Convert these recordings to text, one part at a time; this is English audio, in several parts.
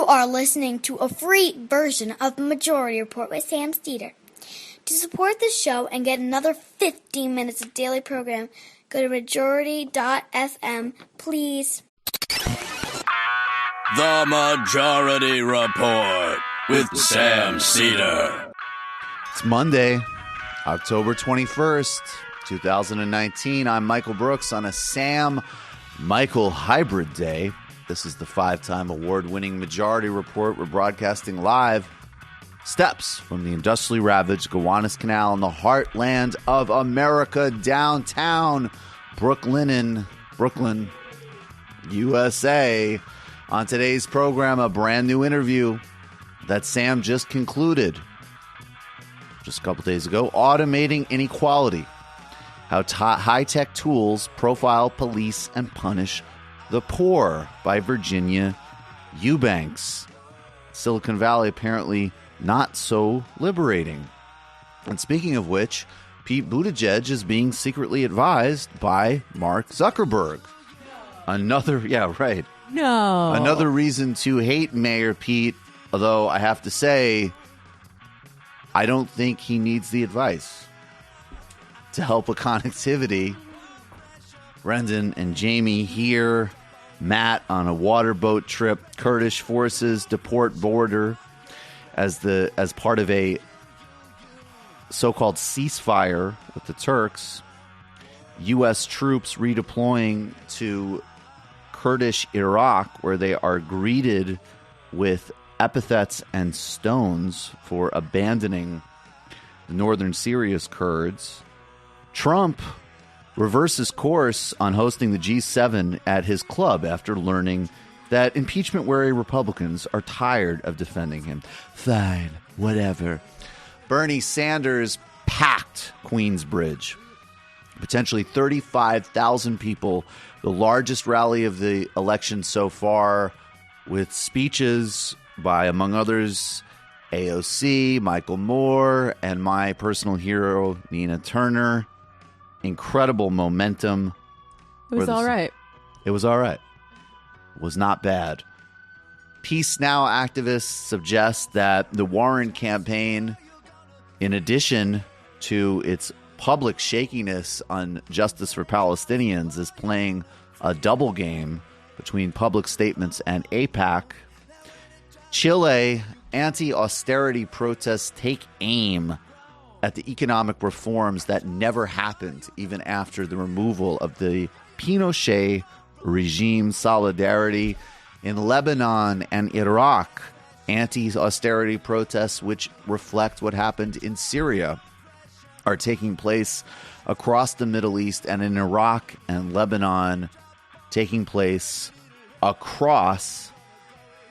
are listening to a free version of Majority Report with Sam Steeder. To support the show and get another 15 minutes of daily program, go to majority.fm, please. The Majority Report with Sam Steeder. It's Monday, October 21st, 2019. I'm Michael Brooks on a Sam Michael hybrid day. This is the 5-time award-winning Majority Report. We're broadcasting live steps from the industrially ravaged Gowanus Canal in the heartland of America, downtown Brooklyn, USA. On today's program, a brand new interview that Sam just concluded just a couple days ago, Automating Inequality, how high-tech tools profile, police, and punish the poor, by Virginia Eubanks. Silicon Valley apparently not so liberating. And speaking of which, Pete Buttigieg is being secretly advised by Mark Zuckerberg. Another reason to hate Mayor Pete, although I have to say, I don't think he needs the advice. To help with connectivity, Brendan and Jamie here, Matt on a waterboat trip, Kurdish forces deport border as part of a so-called ceasefire with the Turks, U.S. troops redeploying to Kurdish Iraq, where they are greeted with epithets and stones for abandoning the northern Syria's Kurds. Trump reverses course on hosting the G7 at his club after learning that impeachment-wary Republicans are tired of defending him. Fine, whatever. Bernie Sanders packed Queensbridge. Potentially 35,000 people, the largest rally of the election so far, with speeches by, among others, AOC, Michael Moore, and my personal hero, Nina Turner. Incredible momentum. It was all right. It was all right. It was not bad. Peace Now activists suggest that the Warren campaign, in addition to its public shakiness on justice for Palestinians, is playing a double game between public statements and AIPAC. Chile anti-austerity protests take aim at the economic reforms that never happened even after the removal of the Pinochet regime. Solidarity in Lebanon and Iraq. Anti-austerity protests, which reflect what happened in Syria, are taking place across the Middle East, and in Iraq and Lebanon, taking place across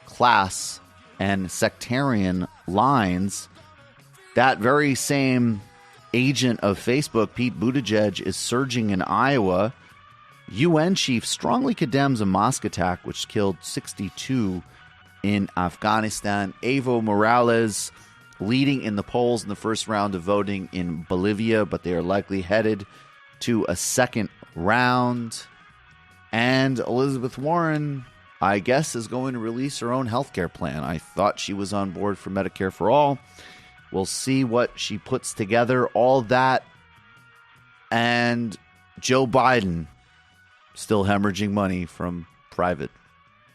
class and sectarian lines. That very same agent of Facebook, Pete Buttigieg, is surging in Iowa. UN chief strongly condemns a mosque attack which killed 62 in Afghanistan. Evo Morales leading in the polls in the first round of voting in Bolivia, but they are likely headed to a second round. And Elizabeth Warren, I guess, is going to release her own health care plan. I thought she was on board for Medicare for All. We'll see what she puts together. All that. And Joe Biden still hemorrhaging money from private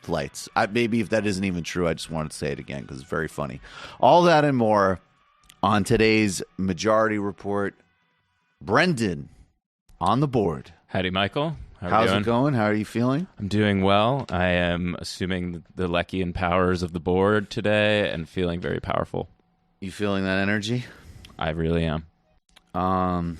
flights. Maybe if that isn't even true, I just wanted to say it again because it's very funny. All that and more on today's Majority Report. Brendan on the board. Howdy, Michael. How's it going? How are you feeling? I'm doing well. I am assuming the Leckian powers of the board today and feeling very powerful. You feeling that energy? I really am.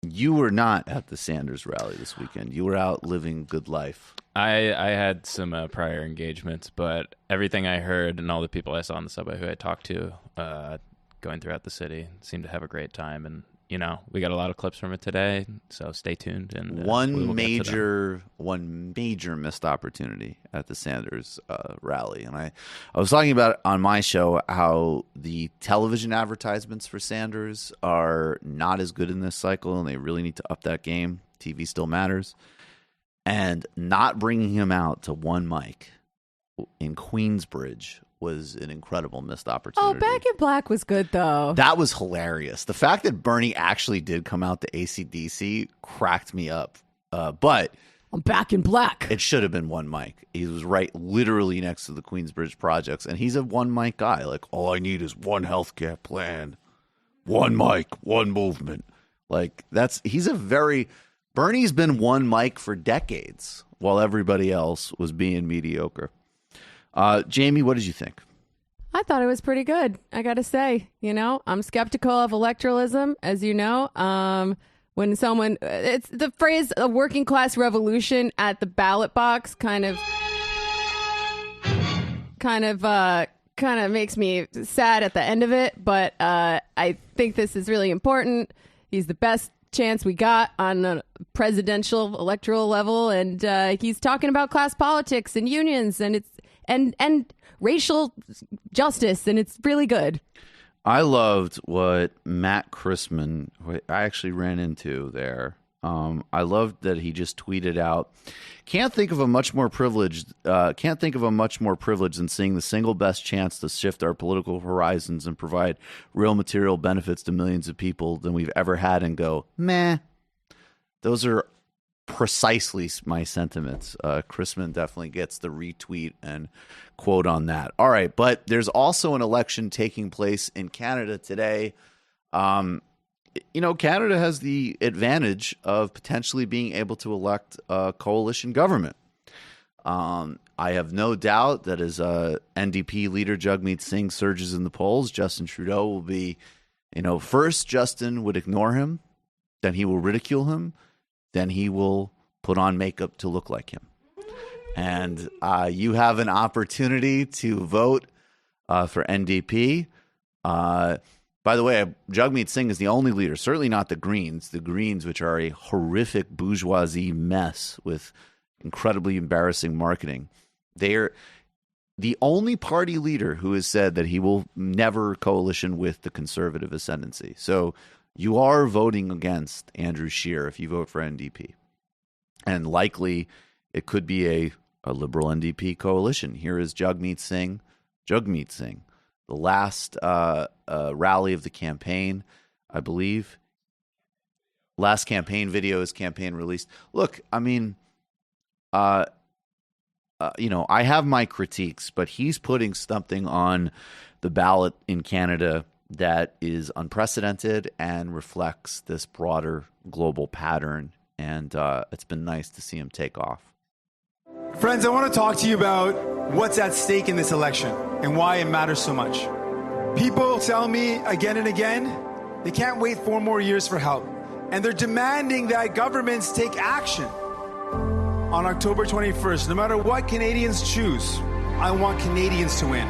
You were not at the Sanders rally this weekend. You were out living good life. I had some prior engagements, but everything I heard and all the people I saw on the subway who I talked to going throughout the city seemed to have a great time. And, you know, we got a lot of clips from it today, so stay tuned. And one major missed opportunity at the Sanders rally. And I was talking about on my show how the television advertisements for Sanders are not as good in this cycle, and they really need to up that game. TV still matters. And not bringing him out to one mic in Queensbridge was an incredible missed opportunity. Oh, Back in Black was good, though. That was hilarious. The fact that Bernie actually did come out to AC/DC cracked me up. But I'm Back in Black. It should have been one mic. He was right literally next to the Queensbridge projects, and he's a one mic guy. Like, all I need is one healthcare plan, one mic, one movement. Like, Bernie's been one mic for decades while everybody else was being mediocre. Jamie, what did you think? I thought it was pretty good. I got to say, I'm skeptical of electoralism, as you know. When it's the phrase "a working class revolution" at the ballot box kind of makes me sad at the end of it. But I think this is really important. He's the best chance we got on a presidential electoral level, and he's talking about class politics and unions and and racial justice, and it's really good. I loved what Matt Chrisman, who I actually ran into there. I loved that he just tweeted out, can't think of a much more privileged than seeing the single best chance to shift our political horizons and provide real material benefits to millions of people than we've ever had, and go, meh. Those are precisely my sentiments. Chrisman definitely gets the retweet and quote on that. All right, but there's also an election taking place in Canada today. Canada has the advantage of potentially being able to elect a coalition government. I have no doubt that as NDP leader Jagmeet Singh surges in the polls, Justin Trudeau will be, first Justin would ignore him, then he will ridicule him, then he will put on makeup to look like him. And you have an opportunity to vote for NDP. By the way, Jagmeet Singh is the only leader, certainly not the Greens. The Greens, which are a horrific bourgeoisie mess with incredibly embarrassing marketing. They're the only party leader who has said that he will never coalition with the conservative ascendancy. So you are voting against Andrew Scheer if you vote for NDP. And likely it could be a liberal NDP coalition. Here is Jagmeet Singh, the last rally of the campaign, I believe. Last campaign video is campaign released. Look, I mean, I have my critiques, but he's putting something on the ballot in Canada that is unprecedented and reflects this broader global pattern. And it's been nice to see him take off. Friends, I want to talk to you about what's at stake in this election and why it matters so much. People tell me again and again they can't wait 4 more years for help. And they're demanding that governments take action. On October 21st, no matter what Canadians choose, I want Canadians to win.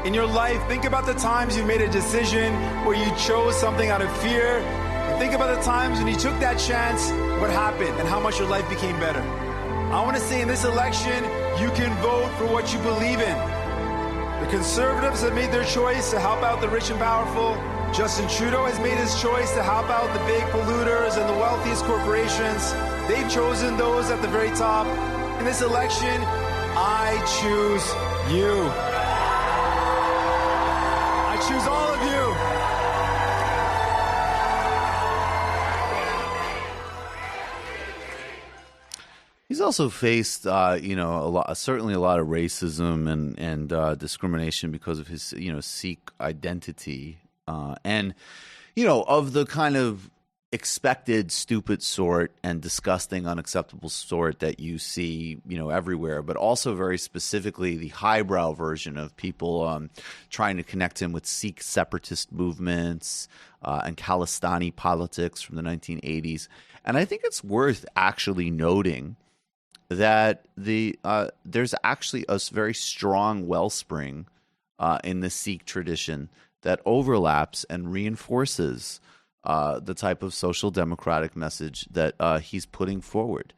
In your life, think about the times you made a decision where you chose something out of fear. And think about the times when you took that chance, what happened, and how much your life became better. I want to say in this election, you can vote for what you believe in. The Conservatives have made their choice to help out the rich and powerful. Justin Trudeau has made his choice to help out the big polluters and the wealthiest corporations. They've chosen those at the very top. In this election, I choose you. I choose all of you. He's also faced, certainly a lot of racism and discrimination because of his, Sikh identity, and of the kind of expected stupid sort and disgusting, unacceptable sort that you see, everywhere, but also very specifically the highbrow version of people trying to connect him with Sikh separatist movements and Khalistani politics from the 1980s. And I think it's worth actually noting that there's actually a very strong wellspring in the Sikh tradition that overlaps and reinforces the type of social democratic message that he's putting forward.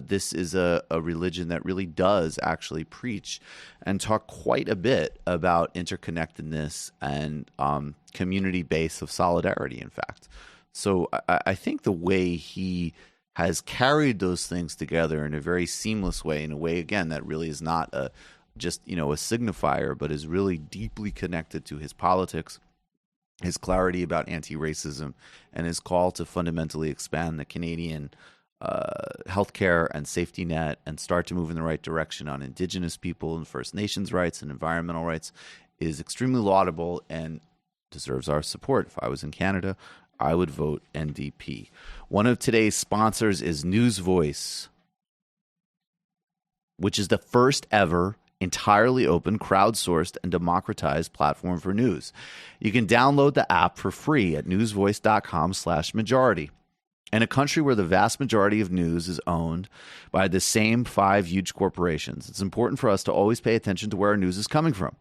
This is a religion that really does actually preach and talk quite a bit about interconnectedness and community base of solidarity, in fact. So I think the way he has carried those things together in a very seamless way, in a way, again, that really is not just a signifier, but is really deeply connected to his politics, his clarity about anti-racism, and his call to fundamentally expand the Canadian healthcare and safety net and start to move in the right direction on Indigenous people and First Nations rights and environmental rights is extremely laudable and deserves our support. If I was in Canada, I would vote NDP. One of today's sponsors is News Voice, which is the first ever entirely open, crowdsourced, and democratized platform for news. You can download the app for free at newsvoice.com/majority. In a country where the vast majority of news is owned by the same 5 huge corporations, it's important for us to always pay attention to where our news is coming from.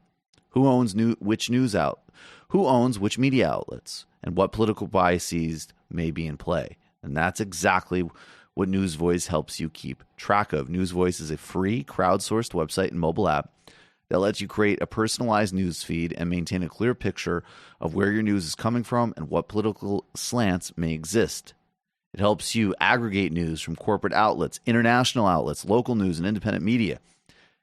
Who owns which news out? Who owns which media outlets? And what political biases may be in play? And that's exactly what News Voice helps you keep track of. News Voice is a free, crowdsourced website and mobile app that lets you create a personalized news feed and maintain a clear picture of where your news is coming from and what political slants may exist. It helps you aggregate news from corporate outlets, international outlets, local news, and independent media,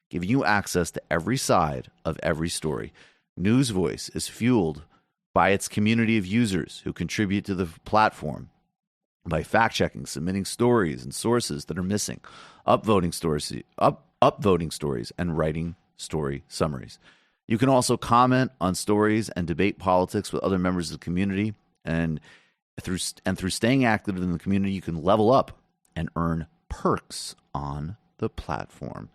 giving you access to every side of every story. News Voice is fueled by its community of users who contribute to the platform by fact-checking, submitting stories and sources that are missing, upvoting stories, and writing story summaries. You can also comment on stories and debate politics with other members of the community, and through staying active in the community, you can level up and earn perks on the platform.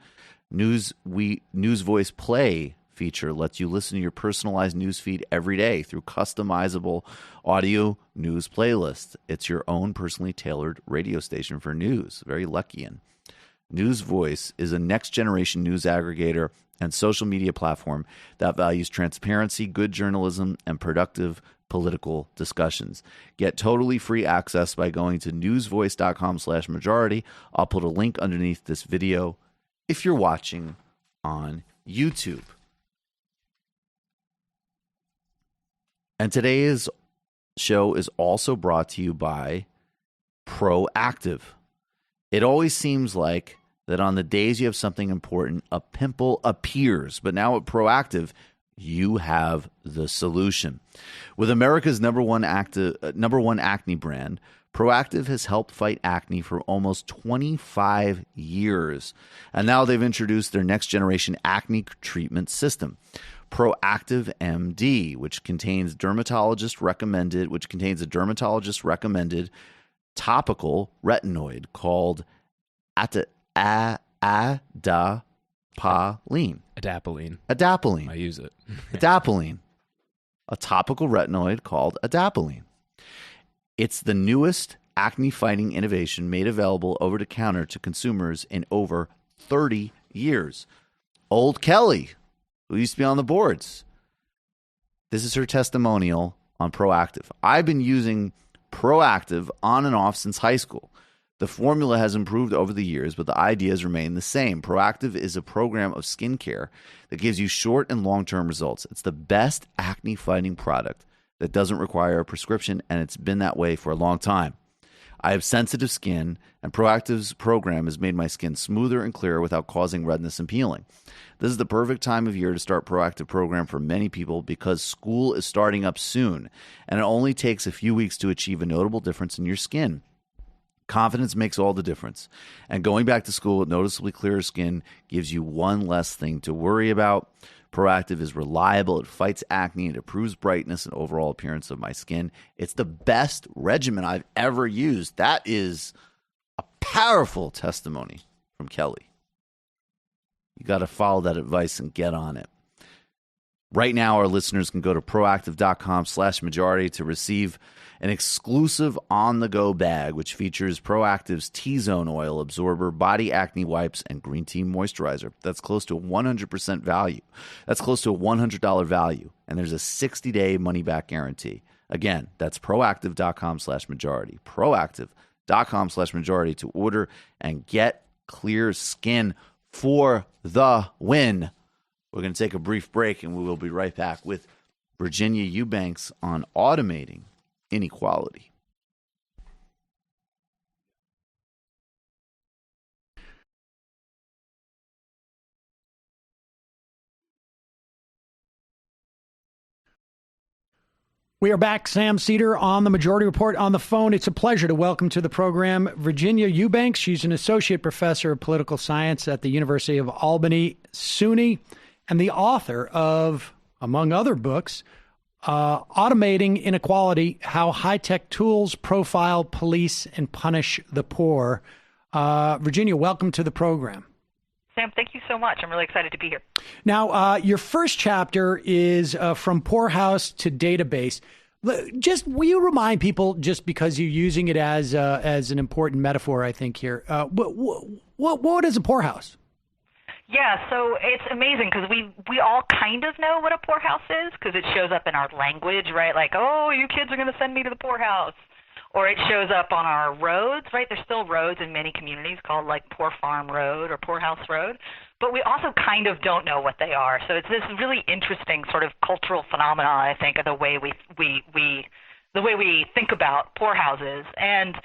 News Voice Play feature lets you listen to your personalized news feed every day through customizable audio news playlists. It's your own personally tailored radio station for news. Very Luckian. News Voice is a next-generation news aggregator and social media platform that values transparency, good journalism, and productive political discussions. Get totally free access by going to newsvoice.com/majority. I'll put a link underneath this video if you're watching on YouTube. And today's show is also brought to you by Proactive. It always seems like that on the days you have something important, a pimple appears. But now at Proactive, you have the solution. With America's number one acne brand, Proactive has helped fight acne for almost 25 years. And now they've introduced their next generation acne treatment system, Proactive MD, which contains a dermatologist recommended topical retinoid called Adapalene. I use it. Adapalene. A topical retinoid called Adapalene. It's the newest acne-fighting innovation made available over-the-counter to consumers in over 30 years. Old Kelly, who used to be on the boards. This is her testimonial on Proactive. I've been using Proactive on and off since high school. The formula has improved over the years, but the ideas remain the same. Proactive is a program of skincare that gives you short and long-term results. It's the best acne-fighting product that doesn't require a prescription, and it's been that way for a long time. I have sensitive skin, and Proactive's program has made my skin smoother and clearer without causing redness and peeling. This is the perfect time of year to start Proactive program for many people because school is starting up soon, and it only takes a few weeks to achieve a notable difference in your skin. Confidence makes all the difference, and going back to school with noticeably clearer skin gives you one less thing to worry about. Proactive is reliable, it fights acne, it improves brightness and overall appearance of my skin. It's the best regimen I've ever used. That is a powerful testimony from Kelly. You got to follow that advice and get on it. Right now, our listeners can go to proactive.com/majority to receive an exclusive on-the-go bag, which features Proactive's T-Zone Oil Absorber, Body Acne Wipes, and Green Tea Moisturizer. That's close to 100% value. That's close to a $100 value, and there's a 60-day money-back guarantee. Again, that's proactive.com/majority. Proactive.com/majority to order and get clear skin for the win. We're going to take a brief break, and we will be right back with Virginia Eubanks on automating inequality. We are back. Sam Seder on the Majority Report on the phone. It's a pleasure to welcome to the program Virginia Eubanks. She's an associate professor of political science at the University of Albany, SUNY, and the author of, among other books, Automating Inequality, How High-Tech Tools Profile, Police, and Punish the Poor. Virginia, welcome to the program. Sam, thank you so much. I'm really excited to be here. Now, your first chapter is From Poorhouse to Database. Just will you remind people, just because you're using it as an important metaphor, I think here, what is a poorhouse? Yeah, so it's amazing because we all kind of know what a poorhouse is because it shows up in our language, right? Like, oh, you kids are going to send me to the poorhouse. Or it shows up on our roads, right? There's still roads in many communities called like Poor Farm Road or Poorhouse Road. But we also kind of don't know what they are. So it's this really interesting sort of cultural phenomena, I think, of the way we think about poorhouses. And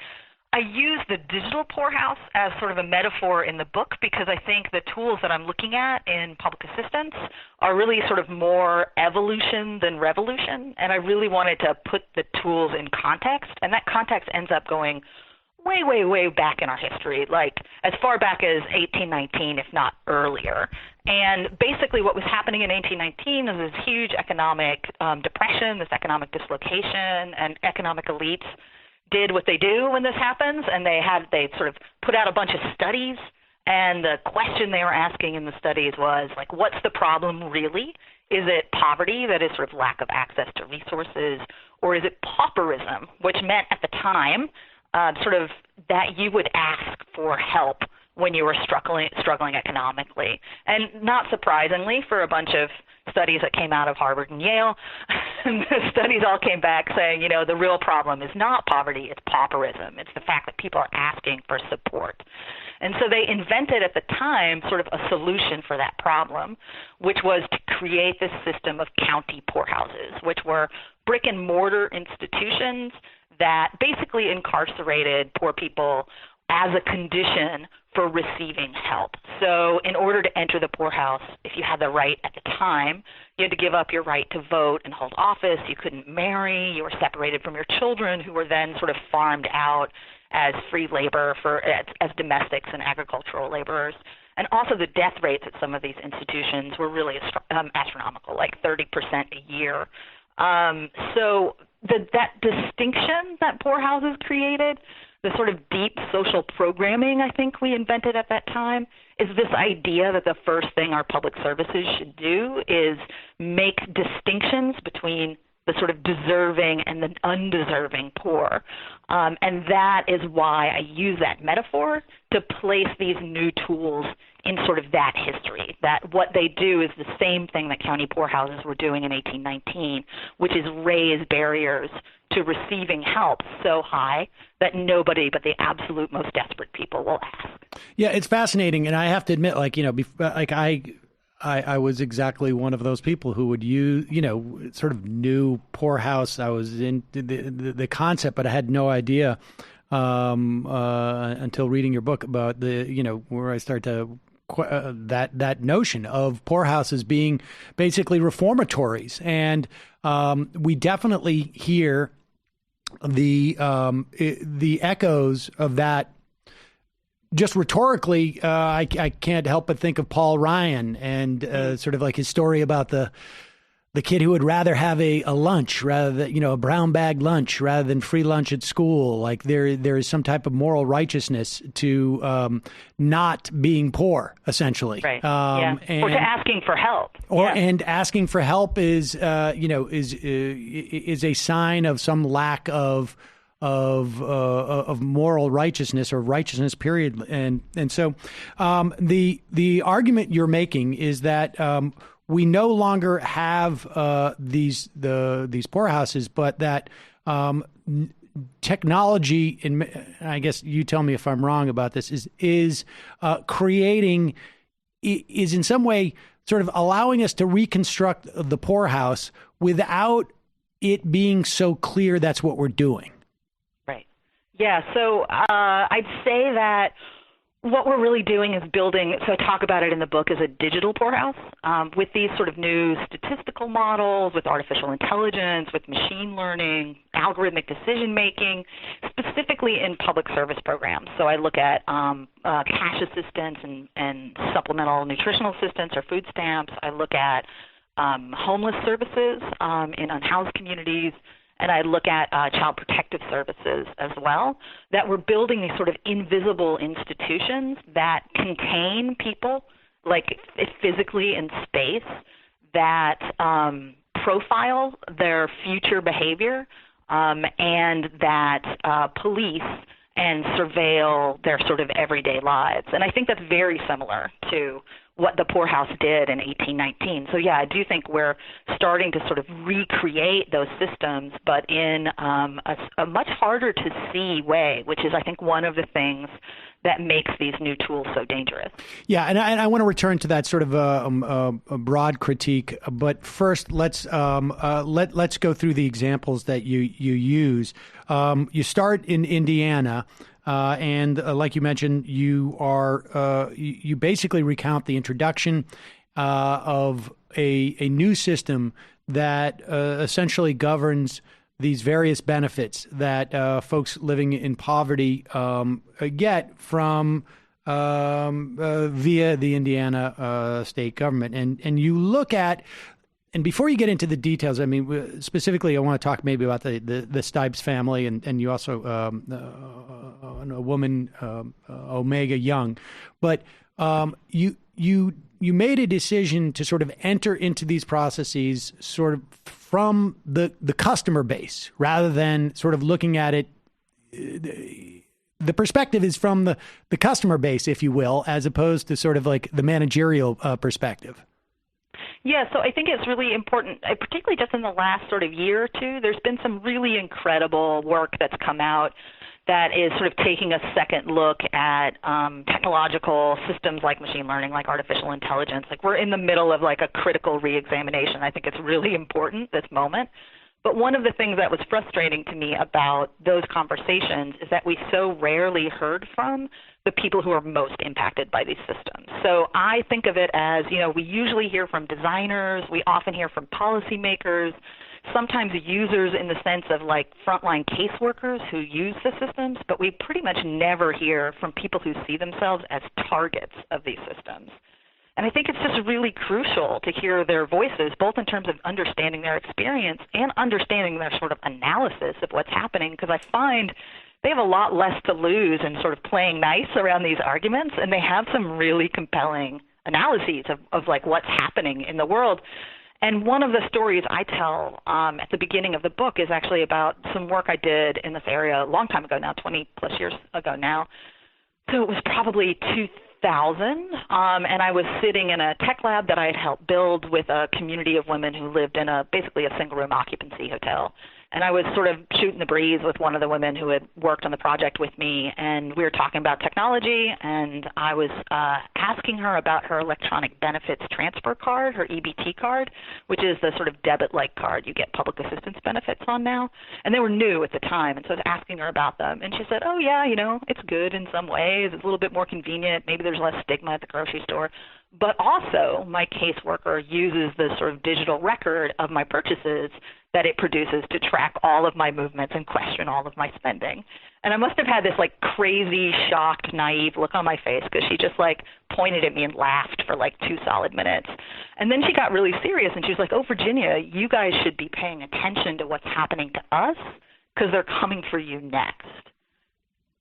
I use the digital poorhouse as sort of a metaphor in the book because I think the tools that I'm looking at in public assistance are really sort of more evolution than revolution. And I really wanted to put the tools in context. And that context ends up going way, way, way back in our history, like as far back as 1819, if not earlier. And basically what was happening in 1819 is this huge economic depression, this economic dislocation, and economic elites did what they do when this happens, and they sort of put out a bunch of studies, and the question they were asking in the studies was, like, what's the problem really? Is it poverty, that is sort of lack of access to resources, or is it pauperism, which meant at the time sort of that you would ask for help when you were struggling economically. And not surprisingly, for a bunch of studies that came out of Harvard and Yale, the studies all came back saying, you know, the real problem is not poverty, it's pauperism. It's the fact that people are asking for support. And so they invented at the time sort of a solution for that problem, which was to create this system of county poorhouses, which were brick and mortar institutions that basically incarcerated poor people as a condition for receiving help. So in order to enter the poorhouse, if you had the right at the time, you had to give up your right to vote and hold office. You couldn't marry. You were separated from your children, who were then sort of farmed out as free labor as domestics and agricultural laborers. And also the death rates at some of these institutions were really astronomical, like 30% a year. So that distinction that poorhouses created, the sort of deep social programming I think we invented at that time, is this idea that the first thing our public services should do is make distinctions between the sort of deserving and the undeserving poor. And that is why I use that metaphor to place these new tools in sort of that history, that what they do is the same thing that county poorhouses were doing in 1819, which is raise barriers to receiving help so high that nobody but the absolute most desperate people will ask. Yeah, it's fascinating. And I have to admit, like, you know, I was exactly one of those people who would use, you know, sort of new poorhouse. I was in the concept, but I had no idea until reading your book about the, you know, where I start to that notion of poorhouses being basically reformatories. And we definitely hear the echoes of that. Just rhetorically, I can't help but think of Paul Ryan and sort of like his story about the kid who would rather have a lunch rather than, you know, a brown bag lunch rather than free lunch at school. Like there is some type of moral righteousness to not being poor, essentially. Right. Yeah. Or to asking for help. And asking for help is a sign of some lack of moral righteousness or righteousness, period. And so the argument you're making is that we no longer have these poorhouses, but that technology, and I guess you tell me if I'm wrong about this, is creating, is in some way sort of allowing us to reconstruct the poorhouse without it being so clear that's what we're doing. Right. Yeah. So I'd say that What we're really doing is building, so I talk about it in the book as a digital poorhouse, with these sort of new statistical models, with artificial intelligence, with machine learning, algorithmic decision making, specifically in public service programs. So I look at cash assistance and supplemental nutritional assistance or food stamps. I look at homeless services in unhoused communities. And I look at child protective services as well, that we're building these sort of invisible institutions that contain people, like physically in space, that profile their future behavior and that police and surveil their sort of everyday lives. And I think that's very similar to what the poorhouse did in 1819. So, yeah, I do think we're starting to sort of recreate those systems, but in a much harder to see way, which is, I think, one of the things that makes these new tools so dangerous. Yeah, and I want to return to that sort of a broad critique, but first let's go through the examples that you use. You start in Indiana. And like you mentioned, you basically recount the introduction of a new system that essentially governs these various benefits that folks living in poverty get from via the Indiana state government. And you look at. And before you get into the details, I mean, specifically, I want to talk maybe about the Stipes family, and you also a woman, Omega Young, but you made a decision to sort of enter into these processes sort of from the customer base rather than sort of looking at it. The perspective is from the customer base, if you will, as opposed to sort of like the managerial perspective. Yeah, so I think it's really important, particularly just in the last sort of year or two, there's been some really incredible work that's come out that is sort of taking a second look at technological systems like machine learning, like artificial intelligence. Like we're in the middle of like a critical reexamination. I think it's really important, this moment. But one of the things that was frustrating to me about those conversations is that we so rarely heard from the people who are most impacted by these systems. So I think of it as, we usually hear from designers, we often hear from policymakers, sometimes users in the sense of like frontline caseworkers who use the systems, but we pretty much never hear from people who see themselves as targets of these systems. And I think it's just really crucial to hear their voices, both in terms of understanding their experience and understanding their sort of analysis of what's happening, because I find they have a lot less to lose in sort of playing nice around these arguments, and they have some really compelling analyses of like what's happening in the world. And one of the stories I tell at the beginning of the book is actually about some work I did in this area a long time ago now, 20 plus years ago now. So it was probably 2000, and I was sitting in a tech lab that I had helped build with a community of women who lived in basically a single-room occupancy hotel. And I was sort of shooting the breeze with one of the women who had worked on the project with me, and we were talking about technology, and I was asking her about her electronic benefits transfer card, her EBT card, which is the sort of debit-like card you get public assistance benefits on now. And they were new at the time, and so I was asking her about them. And she said, oh, yeah, it's good in some ways. It's a little bit more convenient. Maybe there's less stigma at the grocery store. But also, my caseworker uses the sort of digital record of my purchases that it produces to track all of my movements and question all of my spending. And I must have had this like crazy, shocked, naive look on my face because she just like pointed at me and laughed for like 2 solid minutes. And then she got really serious and she was like, oh, Virginia, you guys should be paying attention to what's happening to us because they're coming for you next.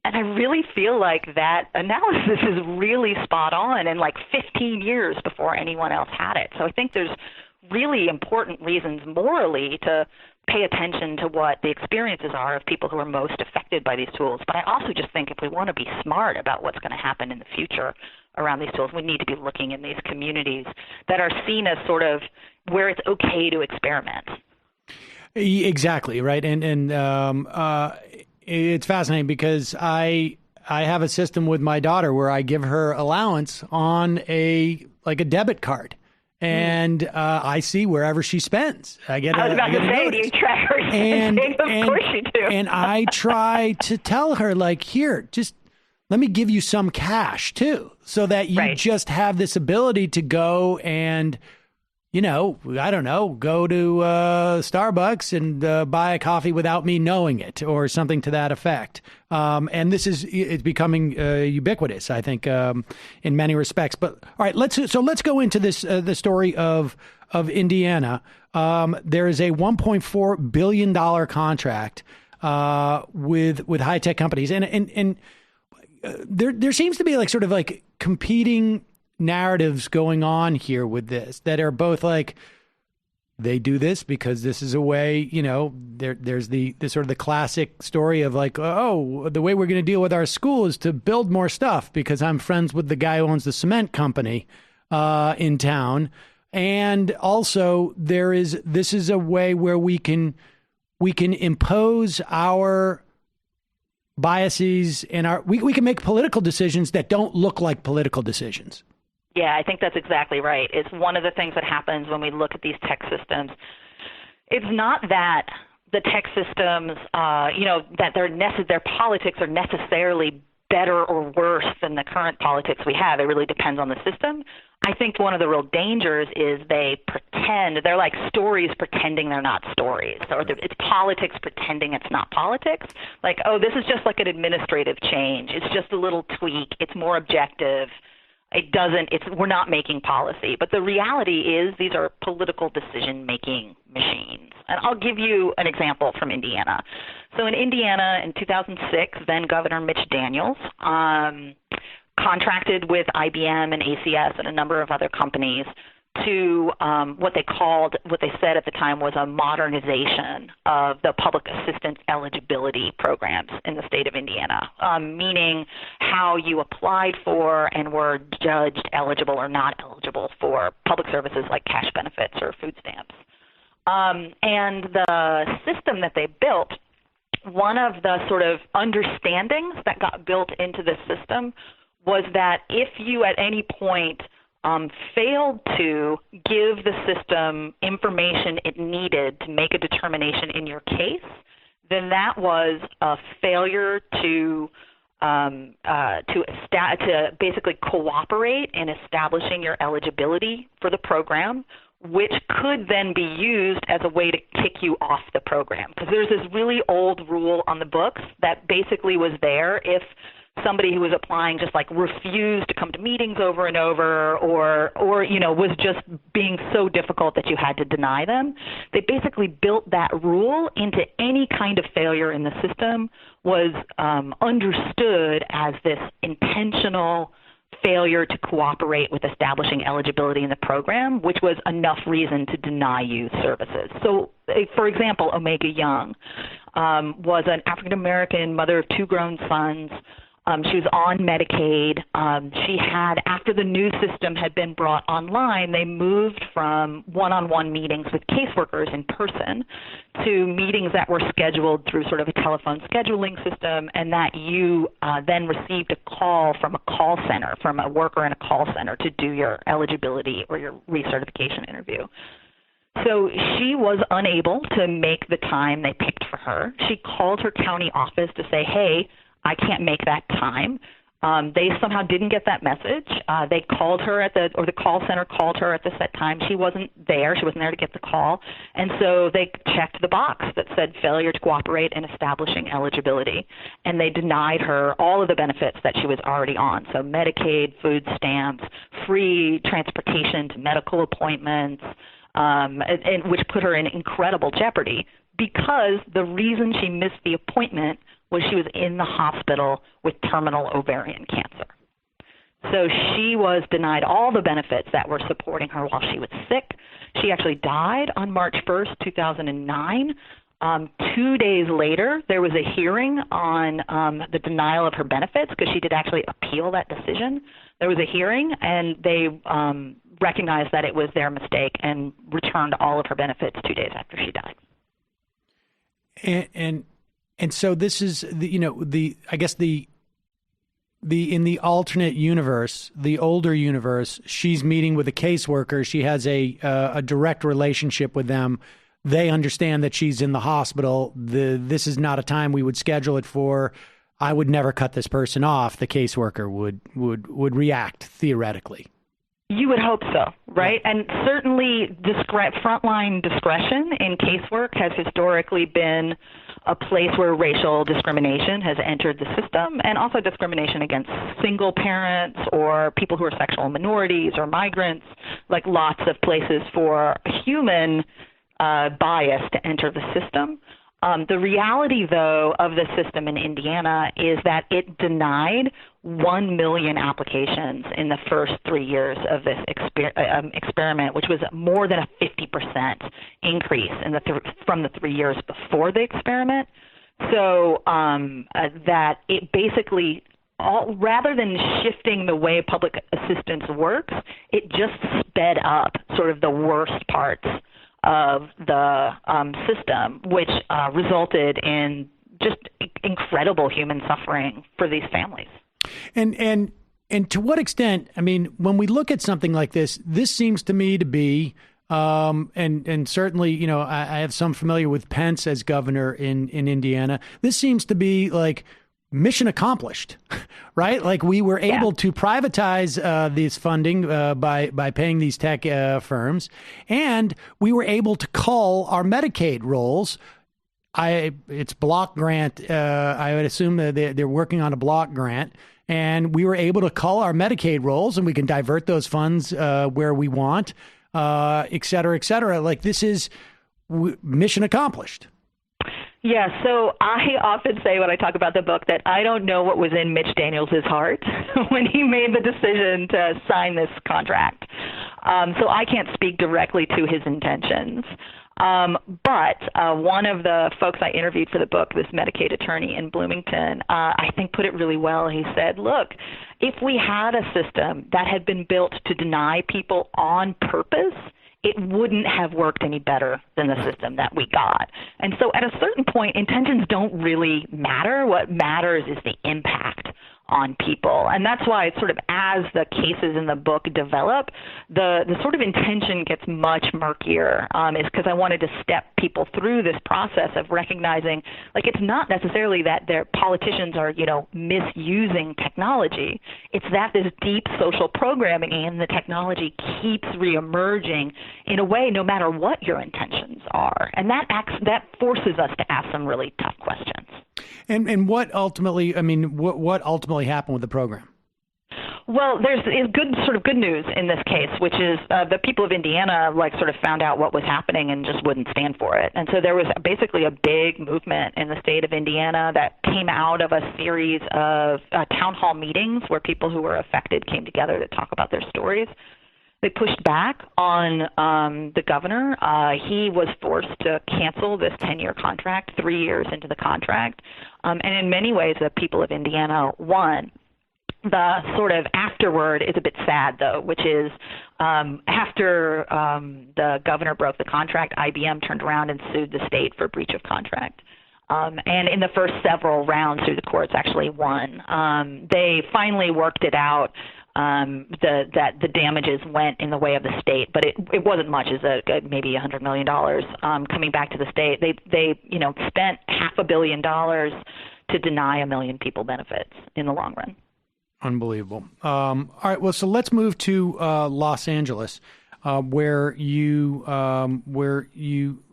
And I really feel like that analysis is really spot on and like 15 years before anyone else had it. So I think there's really important reasons morally to pay attention to what the experiences are of people who are most affected by these tools. But I also just think if we want to be smart about what's going to happen in the future around these tools, we need to be looking in these communities that are seen as sort of where it's okay to experiment. Exactly, right. And it's fascinating because I have a system with my daughter where I give her allowance on a debit card. And I see wherever she spends. I was about to say, do you track her spending? Of course you do. And I try to tell her, like, here, just let me give you some cash too, so that you just have this ability to go and, I don't know, go to Starbucks and buy a coffee without me knowing it, or something to that effect. And it's becoming ubiquitous, I think, in many respects. But all right, let's go into this the story of Indiana. There is a $1.4 billion contract with high tech companies, and there seems to be like sort of like competing narratives going on here with this, that are both like, they do this because this is a way, there's the sort of the classic story of like, oh, the way we're going to deal with our school is to build more stuff because I'm friends with the guy who owns the cement company in town. And also this is a way where we can impose our biases and we can make political decisions that don't look like political decisions. Yeah, I think that's exactly right. It's one of the things that happens when we look at these tech systems. It's not that the tech systems, that their politics are necessarily better or worse than the current politics we have. It really depends on the system. I think one of the real dangers is they're like stories pretending they're not stories, or it's politics pretending it's not politics. Like, oh, this is just like an administrative change. It's just a little tweak. It's more objective. We're not making policy. But the reality is these are political decision-making machines. And I'll give you an example from Indiana. So in Indiana in 2006, then Governor Mitch Daniels contracted with IBM and ACS and a number of other companies to what they said at the time was a modernization of the public assistance eligibility programs in the state of Indiana, meaning how you applied for and were judged eligible or not eligible for public services like cash benefits or food stamps. And the system that they built, one of the sort of understandings that got built into the system was that if you at any point failed to give the system information it needed to make a determination in your case, then that was a failure to basically cooperate in establishing your eligibility for the program, which could then be used as a way to kick you off the program. Because there's this really old rule on the books that basically was there if somebody who was applying just like refused to come to meetings over and over, or was just being so difficult that you had to deny them. They basically built that rule into any kind of failure in the system was understood as this intentional failure to cooperate with establishing eligibility in the program, which was enough reason to deny you services. So, for example, Omega Young was an African-American mother of 2 grown sons. She was on Medicaid. She had, after the new system had been brought online, they moved from one-on-one meetings with caseworkers in person to meetings that were scheduled through sort of a telephone scheduling system, and that you then received a call from a call center, from a worker in a call center to do your eligibility or your recertification interview. So she was unable to make the time they picked for her. She called her county office to say, hey, I can't make that time. They somehow didn't get that message. They called her the call center called her at the set time. She wasn't there. She wasn't there to get the call. And so they checked the box that said failure to cooperate in establishing eligibility. And they denied her all of the benefits that she was already on. So Medicaid, food stamps, free transportation to medical appointments, and which put her in incredible jeopardy because the reason she missed the appointment was she was in the hospital with terminal ovarian cancer. So she was denied all the benefits that were supporting her while she was sick. She actually died on March 1st, 2009. 2 days later, there was a hearing on the denial of her benefits because she did actually appeal that decision. There was a hearing, and they recognized that it was their mistake and returned all of her benefits 2 days after she died. And so this is I guess in the alternate universe, the older universe, she's meeting with a caseworker. She has a direct relationship with them. They understand that she's in the hospital. This is not a time we would schedule it for. I would never cut this person off, the caseworker would react theoretically. You would hope so, right? And certainly frontline discretion in casework has historically been a place where racial discrimination has entered the system, and also discrimination against single parents or people who are sexual minorities or migrants, like lots of places for human bias to enter the system. The reality, though, of the system in Indiana is that it denied 1 million applications in the first 3 years of this experiment, which was more than a 50% increase from the 3 years before the experiment. So that it basically, rather than shifting the way public assistance works, it just sped up sort of the worst parts of the system, which resulted in just incredible human suffering for these families. And to what extent, I mean, when we look at something like this seems to me to be, and certainly, you know, I have some familiar with Pence as governor in Indiana. This seems to be like mission accomplished, right? Like we were able to privatize this funding by paying these tech firms, and we were able to cull our Medicaid rolls. It's block grant. I would assume that they're working on a block grant, and we were able to cull our Medicaid rolls, and we can divert those funds where we want, et cetera, et cetera. Like this is mission accomplished. Yeah, so I often say when I talk about the book that I don't know what was in Mitch Daniels' heart when he made the decision to sign this contract. So I can't speak directly to his intentions. But one of the folks I interviewed for the book, this Medicaid attorney in Bloomington, I think put it really well. He said, look, if we had a system that had been built to deny people on purpose, it wouldn't have worked any better than the system that we got. And so at a certain point, intentions don't really matter. What matters is the impact on people. And that's why it's sort of as the cases in the book develop, the sort of intention gets much murkier, is because I wanted to step people through this process of recognizing, like, it's not necessarily that their politicians are, you know, misusing technology. It's that this deep social programming and the technology keeps reemerging in a way no matter what your intentions are. And that forces us to ask some really tough questions. And what ultimately, I mean, what ultimately happened with the program? Well, there's good news in this case, which is the people of Indiana sort of found out what was happening and just wouldn't stand for it. And so there was basically a big movement in the state of Indiana that came out of a series of town hall meetings where people who were affected came together to talk about their stories. They pushed back on the governor. He was forced to cancel this 10-year contract 3 years into the contract. And in many ways, the people of Indiana won. The sort of afterward is a bit sad, though, which is after the governor broke the contract, IBM turned around and sued the state for breach of contract. And in the first several rounds through the courts, actually won. They finally worked it out. That the damages went in the way of the state, but it wasn't much, as maybe $100 million coming back to the state. They spent $500 million to deny 1 million people benefits in the long run. Unbelievable. All right, well, so let's move to Los Angeles, where you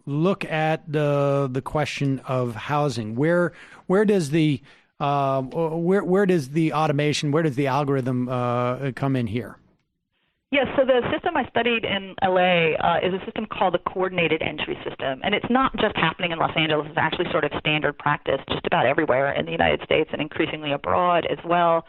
look at the question of housing. Where does the where does the automation, where does the algorithm come in here? Yes, so the system I studied in LA is a system called the Coordinated Entry System, and it's not just happening in Los Angeles. It's actually sort of standard practice just about everywhere in the United States and increasingly abroad as well.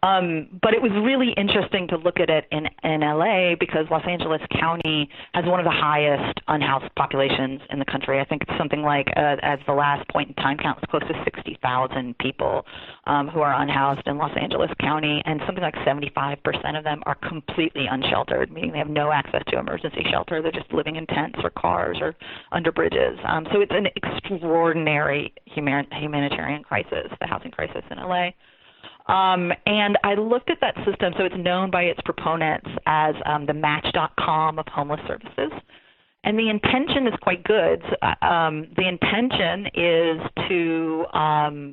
But it was really interesting to look at it in LA because Los Angeles County has one of the highest unhoused populations in the country. I think it's something like, as the last point in time count, was close to 60,000 people who are unhoused in Los Angeles County, and something like 75% of them are completely unsheltered, meaning they have no access to emergency shelter. They're just living in tents or cars or under bridges. So it's an extraordinary humanitarian crisis, the housing crisis in LA. And I looked at that system, so it's known by its proponents as the Match.com of homeless services. And the intention is quite good. The intention is to,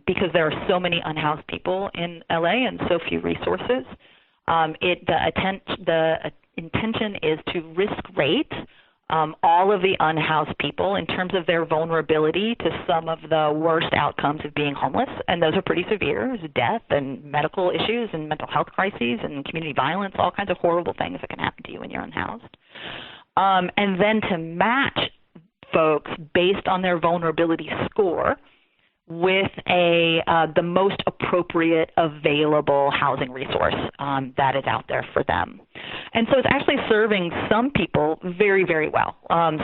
because there are so many unhoused people in LA and so few resources, the intention is to risk rate all of the unhoused people in terms of their vulnerability to some of the worst outcomes of being homeless, and those are pretty severe. There's death and medical issues and mental health crises and community violence, all kinds of horrible things that can happen to you when you're unhoused. And then to match folks based on their vulnerability score with the most appropriate available housing resource that is out there for them. And so it's actually serving some people very, very well.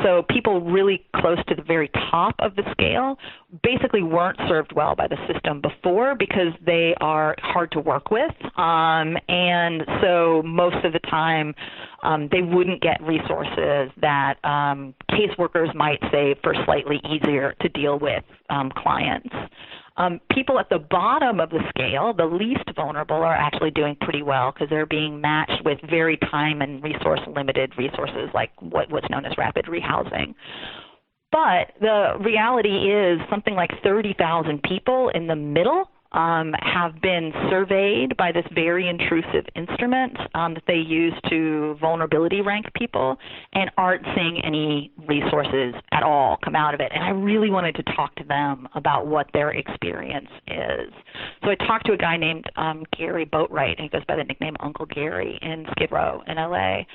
So people really close to the very top of the scale basically weren't served well by the system before because they are hard to work with. And so most of the time they wouldn't get resources that caseworkers might save for slightly easier to deal with clients. People at the bottom of the scale, the least vulnerable, are actually doing pretty well because they're being matched with very time and resource limited resources like what's known as rapid rehousing. But the reality is something like 30,000 people in the middle have been surveyed by this very intrusive instrument that they use to vulnerability rank people and aren't seeing any resources at all come out of it. And I really wanted to talk to them about what their experience is. So I talked to a guy named Gary Boatwright, and he goes by the nickname Uncle Gary in Skid Row in LA.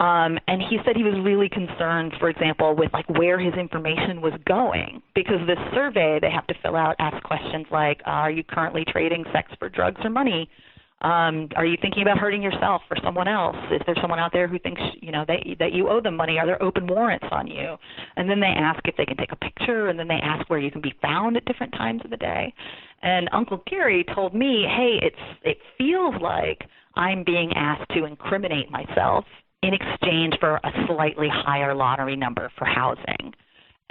And he said he was really concerned, for example, with like where his information was going, because this survey they have to fill out asks questions like, are you currently trading sex for drugs or money? Are you thinking about hurting yourself or someone else? Is there someone out there who thinks, that you owe them money? Are there open warrants on you? And then they ask if they can take a picture, and then they ask where you can be found at different times of the day. And Uncle Gary told me, hey, it feels like I'm being asked to incriminate myself in exchange for a slightly higher lottery number for housing.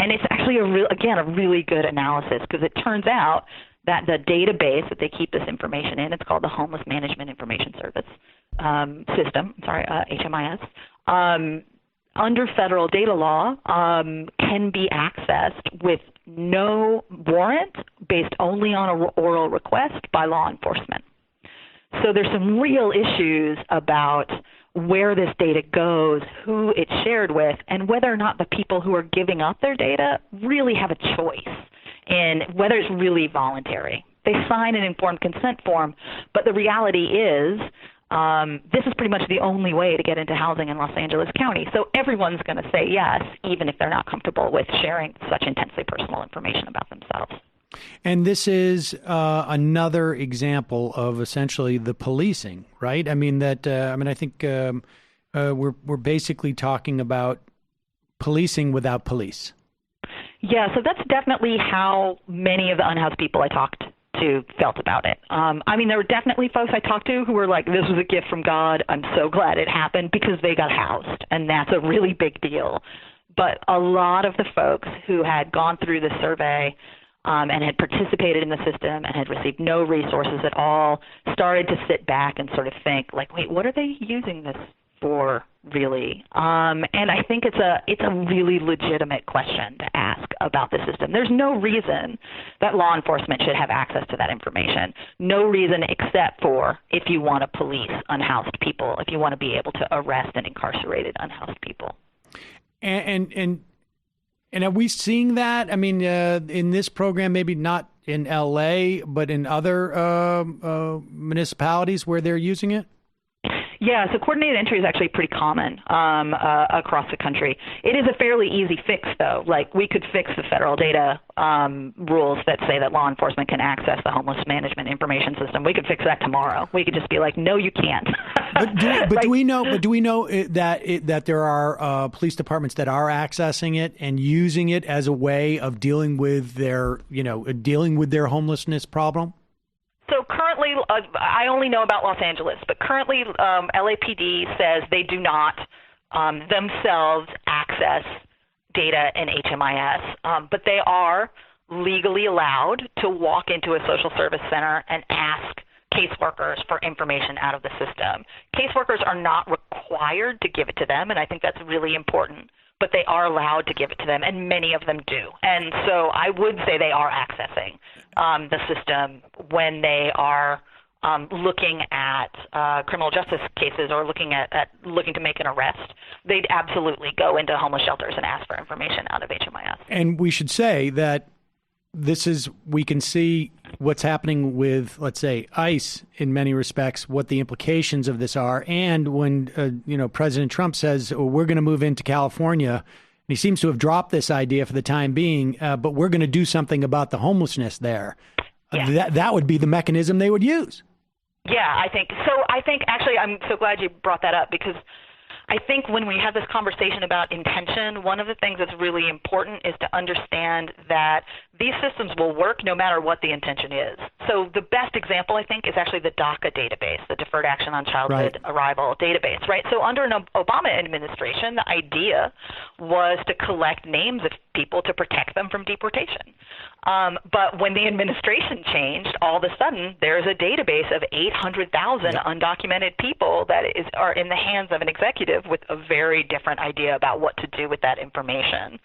And it's actually, a really good analysis, because it turns out that the database that they keep this information in, it's called the Homeless Management Information Service System, HMIS, under federal data law can be accessed with no warrant, based only on an oral request by law enforcement. So there's some real issues about where this data goes, who it's shared with, and whether or not the people who are giving up their data really have a choice in whether it's really voluntary. They sign an informed consent form, but the reality is this is pretty much the only way to get into housing in Los Angeles County. So everyone's going to say yes, even if they're not comfortable with sharing such intensely personal information about themselves. And this is another example of essentially the policing, right? I mean I think we're basically talking about policing without police. Yeah, so that's definitely how many of the unhoused people I talked to felt about it. There were definitely folks I talked to who were like, this was a gift from God. I'm so glad it happened, because they got housed, and that's a really big deal. But a lot of the folks who had gone through the survey and had participated in the system and had received no resources at all, started to sit back and sort of think, like, wait, what are they using this for, really? And I think it's a really legitimate question to ask about the system. There's no reason that law enforcement should have access to that information. No reason except for if you want to police unhoused people, if you want to be able to arrest and incarcerated unhoused people. And are we seeing that? I mean, in this program, maybe not in L.A., but in other municipalities where they're using it? Yeah, so coordinated entry is actually pretty common across the country. It is a fairly easy fix, though. Like, we could fix the federal data rules that say that law enforcement can access the homeless management information system. We could fix that tomorrow. We could just be like, no, you can't. Do we know that there are police departments that are accessing it and using it as a way of dealing with their homelessness problem? So currently, I only know about Los Angeles, but currently LAPD says they do not themselves access data in HMIS, but they are legally allowed to walk into a social service center and ask caseworkers for information out of the system. Caseworkers are not required to give it to them, and I think that's really important but they are allowed to give it to them, and many of them do. And so I would say they are accessing the system when they are looking at criminal justice cases or looking to make an arrest. They'd absolutely go into homeless shelters and ask for information out of HMIS. And we should say that we can see what's happening with, let's say, ICE in many respects, what the implications of this are. And when, President Trump says, we're going to move into California, and he seems to have dropped this idea for the time being, but we're going to do something about the homelessness there. Yeah. That would be the mechanism they would use. Yeah, I think so. I think actually I'm so glad you brought that up, because I think when we have this conversation about intention, one of the things that's really important is to understand that these systems will work no matter what the intention is. So the best example, I think, is actually the DACA database, the Deferred Action on Childhood Arrival database, right? So under an Obama administration, the idea was to collect names of people to protect them from deportation. But when the administration changed, all of a sudden there's a database of 800,000 undocumented people that are in the hands of an executive with a very different idea about what to do with that information.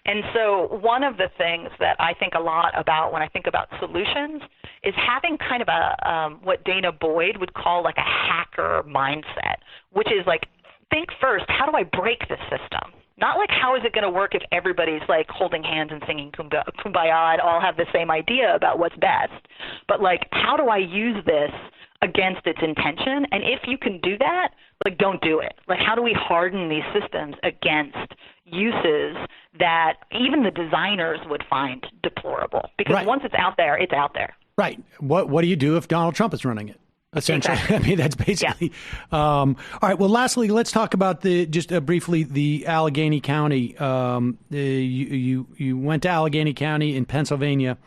And so one of the things that I think a lot about when I think about solutions is having kind of a what Dana Boyd would call like a hacker mindset, which is like, think first, how do I break this system? Not like how is it going to work if everybody's like holding hands and singing Kumbaya and all have the same idea about what's best, but like how do I use this against its intention? And if you can do that, like don't do it. Like how do we harden these systems against uses that even the designers would find deplorable? Because once it's out there, it's out there. Right. What do you do if Donald Trump is running it? Essentially, exactly. I mean, that's basically. Yeah. All right. Well, lastly, let's talk about briefly the Allegheny County. You went to Allegheny County in Pennsylvania,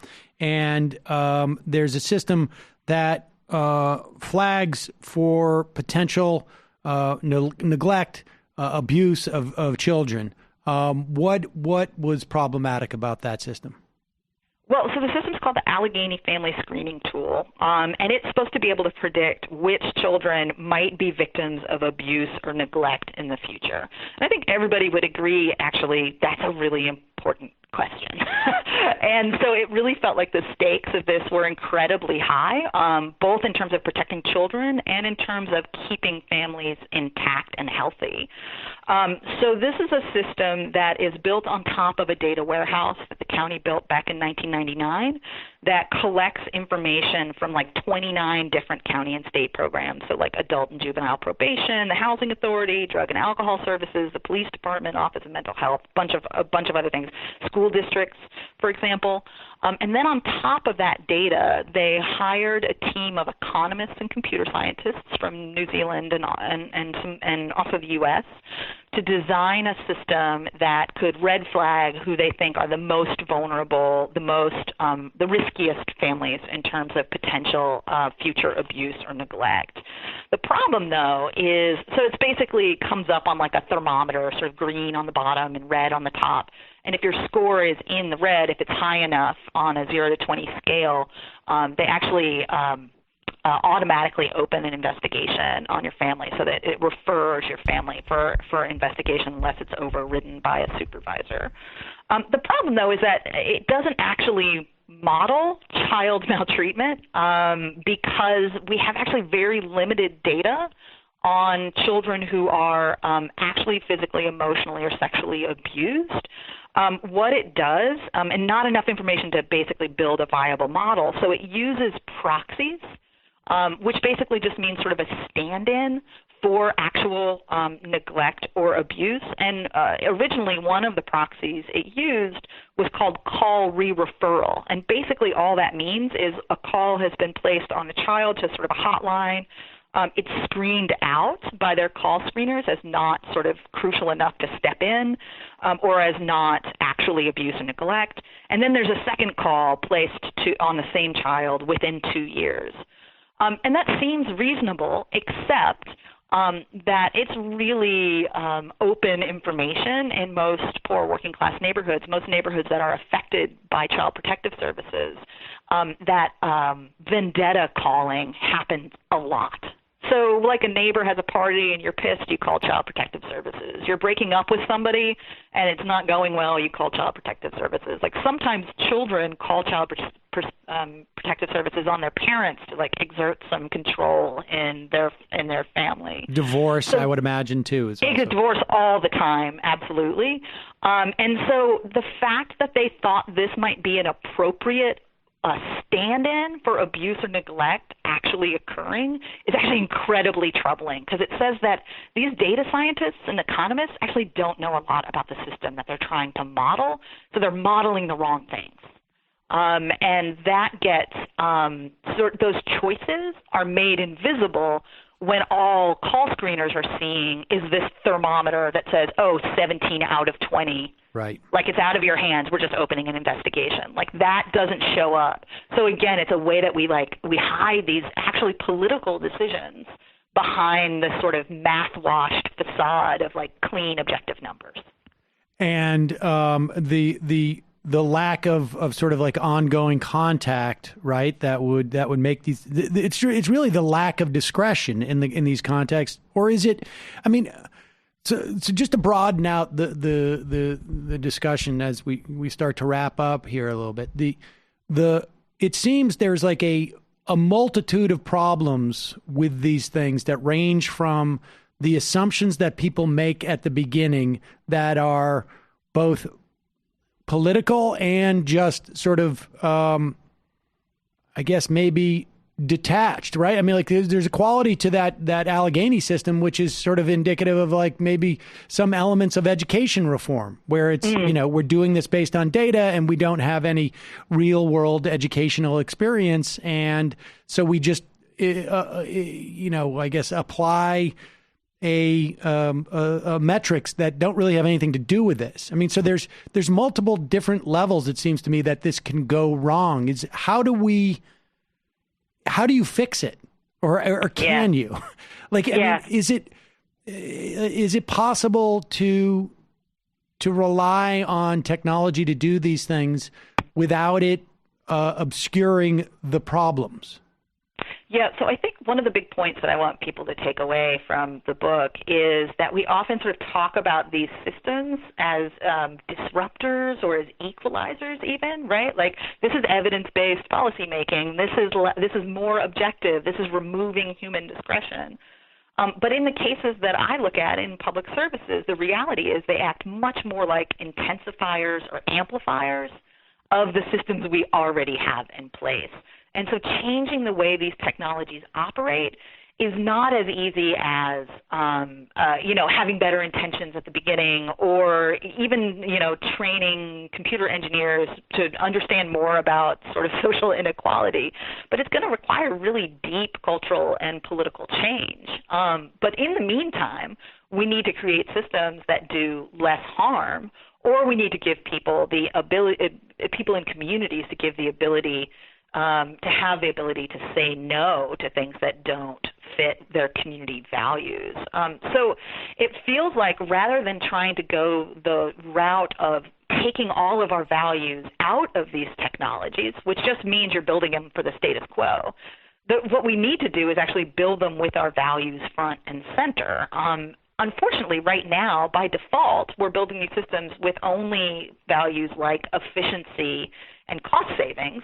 and there's a system that flags for potential neglect, abuse of children. What was problematic about that system? Well, so the system's called the Allegheny Family Screening Tool, and it's supposed to be able to predict which children might be victims of abuse or neglect in the future. And I think everybody would agree, actually, that's a really important question. And so it really felt like the stakes of this were incredibly high, both in terms of protecting children and in terms of keeping families intact and healthy. So this is a system that is built on top of a data warehouse that the county built back in 1999 that collects information from like 29 different county and state programs. So like adult and juvenile probation, the housing authority, drug and alcohol services, the police department, office of mental health, a bunch of other things, school districts, for example. And then on top of that data, they hired a team of economists and computer scientists from New Zealand and also the U.S. to design a system that could red flag who they think are the most vulnerable, the riskiest families in terms of potential future abuse or neglect. The problem, though, is so it's basically comes up on like a thermometer, sort of green on the bottom and red on the top. And if your score is in the red, if it's high enough on a 0 to 20 scale, they actually automatically open an investigation on your family so that it refers your family for investigation unless it's overridden by a supervisor. The problem, though, is that it doesn't actually model child maltreatment because we have actually very limited data on children who are actually physically, emotionally, or sexually abused. What it does, and not enough information to basically build a viable model, so it uses proxies, which basically just means sort of a stand-in for actual neglect or abuse. And originally one of the proxies it used was called call re-referral. And basically all that means is a call has been placed on a child to sort of a hotline. It's screened out by their call screeners as not sort of crucial enough to step in or as not actually abuse and neglect. And then there's a second call placed on the same child within 2 years. And that seems reasonable, except that it's really open information in most poor working class neighborhoods, most neighborhoods that are affected by child protective services, that vendetta calling happens a lot. So like a neighbor has a party and you're pissed, you call Child Protective Services. You're breaking up with somebody and it's not going well, you call Child Protective Services. Like sometimes children call Child Protective Services on their parents to like exert some control in their family. Divorce, so, I would imagine too. Is also. Divorce all the time, absolutely. And so the fact that they thought this might be an appropriate stand-in for abuse or neglect actually occurring is actually incredibly troubling, because it says that these data scientists and economists actually don't know a lot about the system that they're trying to model, so they're modeling the wrong things. And that gets those choices are made invisible when all call screeners are seeing is this thermometer that says, 17 out of 20. Right. Like it's out of your hands. We're just opening an investigation. Like that doesn't show up. So again, it's a way that we hide these actually political decisions behind this sort of math-washed facade of like clean, objective numbers. And the lack of sort of like ongoing contact, right? That would make these. It's really the lack of discretion in these contexts, or is it? I mean. So just to broaden out the discussion as we start to wrap up here a little bit, it seems there's like a multitude of problems with these things that range from the assumptions that people make at the beginning that are both political and just sort of, I guess maybe detached, right? I mean, like there's a quality to that Allegheny system, which is sort of indicative of like maybe some elements of education reform, where it's, we're doing this based on data and we don't have any real world educational experience. And so we just, I guess apply a metrics that don't really have anything to do with this. I mean, so there's multiple different levels, it seems to me, that this can go wrong. How do you fix it, or can you? Like, I mean, is it possible to rely on technology to do these things without it obscuring the problems? Yeah, so I think one of the big points that I want people to take away from the book is that we often sort of talk about these systems as disruptors or as equalizers even, right? Like this is evidence-based policymaking. This is more objective. This is removing human discretion. But in the cases that I look at in public services, the reality is they act much more like intensifiers or amplifiers of the systems we already have in place. And so changing the way these technologies operate is not as easy as, having better intentions at the beginning, or even, training computer engineers to understand more about sort of social inequality. But it's going to require really deep cultural and political change. But in the meantime, we need to create systems that do less harm, or we need to give people people in communities to give the ability to have the ability to say no to things that don't fit their community values. So it feels like rather than trying to go the route of taking all of our values out of these technologies, which just means you're building them for the status quo, what we need to do is actually build them with our values front and center. Unfortunately, right now, by default, we're building these systems with only values like efficiency and cost savings.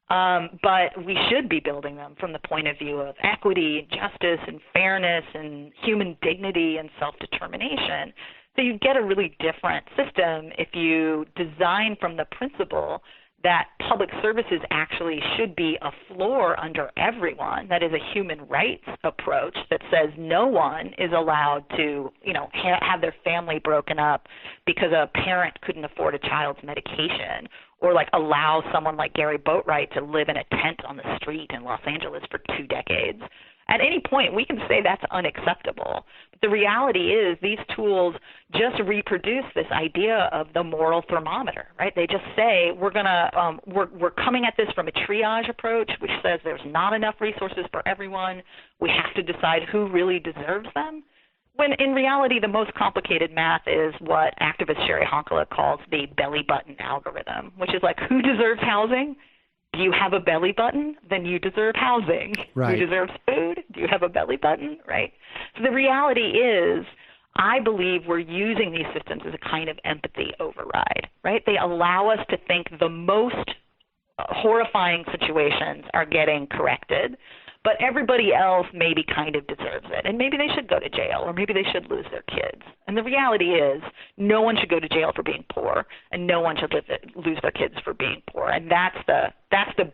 But we should be building them from the point of view of equity, justice, and fairness, and human dignity and self-determination. So you get a really different system if you design from the principle that public services actually should be a floor under everyone. That is a human rights approach that says no one is allowed to, have their family broken up because a parent couldn't afford a child's medication, or like allow someone like Gary Boatwright to live in a tent on the street in Los Angeles for 2 decades. At any point, we can say that's unacceptable. But the reality is these tools just reproduce this idea of the moral thermometer, right? They just say we're coming at this from a triage approach, which says there's not enough resources for everyone. We have to decide who really deserves them. When in reality, the most complicated math is what activist Sherry Honkala calls the belly button algorithm, which is like who deserves housing Do you have a belly button? Then you deserve housing. Right. You deserve food. Do you have a belly button? Right. So the reality is, I believe we're using these systems as a kind of empathy override, right? They allow us to think the most horrifying situations are getting corrected, but everybody else maybe kind of deserves it. And maybe they should go to jail, or maybe they should lose their kids. And the reality is, no one should go to jail for being poor, and no one should lose their kids for being poor. And that's the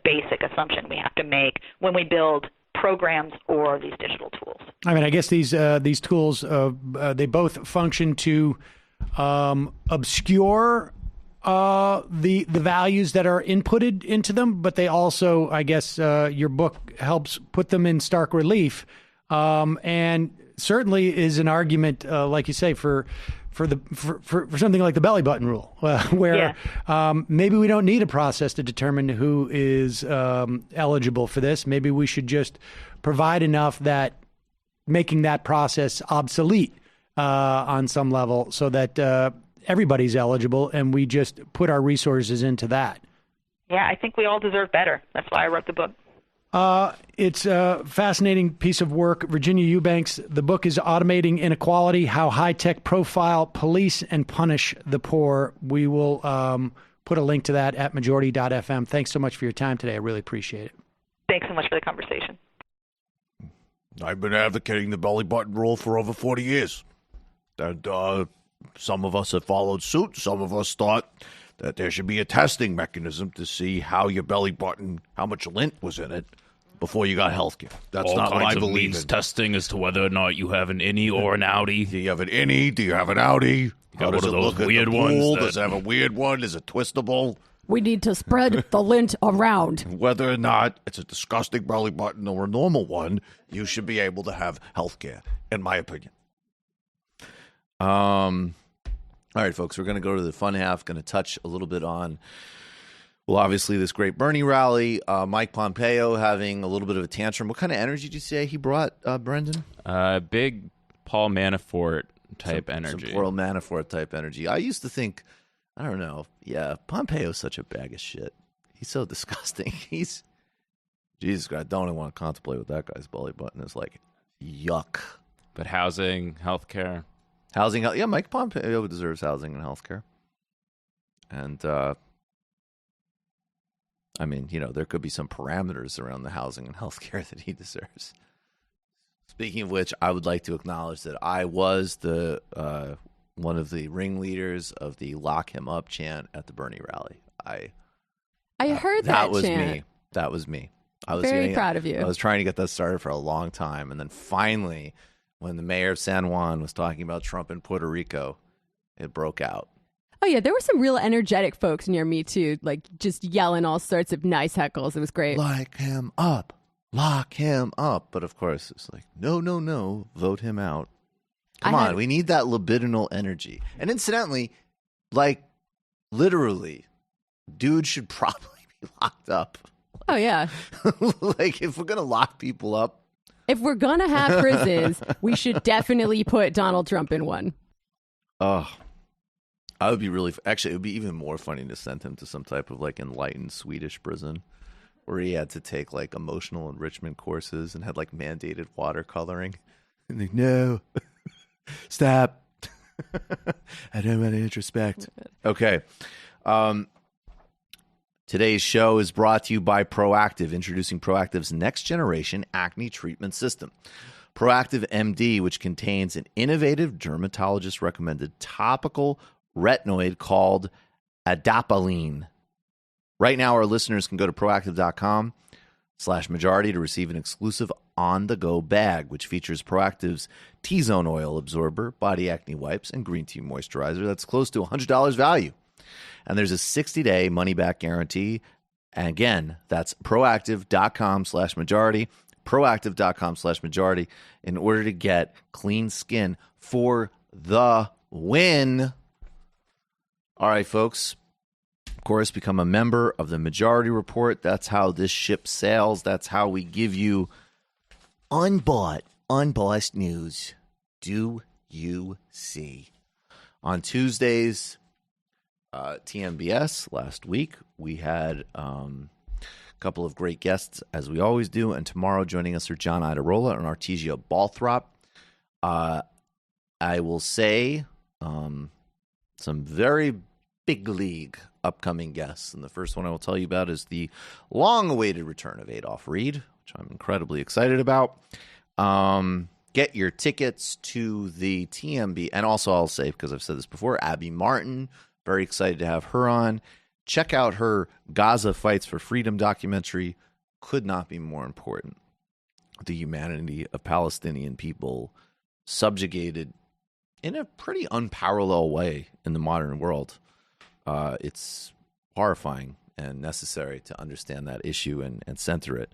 basic assumption we have to make when we build programs or these digital tools. I mean, I guess these tools, they both function to obscure the values that are inputted into them, but they also, I guess, your book helps put them in stark relief, and certainly is an argument, like you say, for something like the belly button rule, where maybe we don't need a process to determine who is eligible for this. Maybe we should just provide enough that making that process obsolete on some level, so that everybody's eligible, and we just put our resources into that. Yeah, I think we all deserve better. That's why I wrote the book. It's a fascinating piece of work. Virginia Eubanks, the book is Automating Inequality, How High-Tech Profile, Police, and Punish the Poor. We will put a link to that at majority.fm. Thanks so much for your time today. I really appreciate it. Thanks so much for the conversation. I've been advocating the belly button rule for over 40 years. And some of us have followed suit. Some of us thought that there should be a testing mechanism to see how your belly button, how much lint was in it before you got health care. That's all not what I kinds of believe means in. testing as to whether or not you have an innie or an outie. Do you have an innie? Do you have an outie? got How does one of it those look at weird the ones pool? that- Does it have a weird one? Is it twistable? We need to spread the lint around. Whether or not it's a disgusting belly button or a normal one, you should be able to have health care, in my opinion. All right, folks, we're going to go to the fun half, going to touch a little bit on, well, obviously this great Bernie rally, Mike Pompeo having a little bit of a tantrum. What kind of energy did you say he brought, Brendan? Big Paul Manafort type energy. Some Paul Manafort type energy. I used to think, I don't know, yeah, Pompeo's such a bag of shit. He's so disgusting. Jesus Christ, I don't even want to contemplate what that guy's belly button is like. Yuck. But housing, healthcare. Housing, yeah, Mike Pompeo deserves housing and healthcare. And, I mean, you know, there could be some parameters around the housing and healthcare that he deserves. Speaking of which, I would like to acknowledge that I was the one of the ringleaders of the "Lock Him Up" chant at the Bernie rally. I heard that was chant. me. That was me. I was Very proud of you. I was trying to get that started for a long time, and then finally, when the mayor of San Juan was talking about Trump in Puerto Rico, it broke out. Oh, yeah. There were some real energetic folks near me, too, like just yelling all sorts of nice heckles. It was great. Lock him up. Lock him up. But of course, it's like, no, vote him out. Come on, we need that libidinal energy. And incidentally, like, literally, dude should probably be locked up. Oh, yeah. Like, if we're going to lock people up. If we're going to have prisons, we should definitely put Donald Trump in one. Oh, I would be really, actually, it would be even more funny to send him to some type of like enlightened Swedish prison where he had to take like emotional enrichment courses and had like mandated watercoloring. And like, no, stop. I don't want to introspect. Okay. Today's show is brought to you by Proactive, introducing Proactive's next generation acne treatment system. Proactive MD, which contains an innovative dermatologist-recommended topical retinoid called adapalene. Right now, our listeners can go to proactive.com/majority to receive an exclusive on-the-go bag, which features Proactive's T-Zone oil absorber, body acne wipes, and green tea moisturizer that's close to $100 value. And there's a 60-day money-back guarantee. And again, that's proactive.com/majority, proactive.com/majority, in order to get clean skin for the win. All right, folks. Of course, become a member of the Majority Report. That's how this ship sails. That's how we give you unbought, unbiased news. Do you see? On Tuesdays, TMBS last week, we had couple of great guests, as we always do. And tomorrow joining us are John Idarola and Artesia Balthrop. I will say some very big league upcoming guests. And the first one I will tell you about is the long-awaited return of Adolph Reed, which I'm incredibly excited about. Get your tickets to the TMB. And also I'll say, because I've said this before, Abby Martin, very excited to have her on. Check out her Gaza Fights for Freedom documentary. Could not be more important. The humanity of Palestinian people subjugated in a pretty unparalleled way in the modern world. It's horrifying and necessary to understand that issue and center it.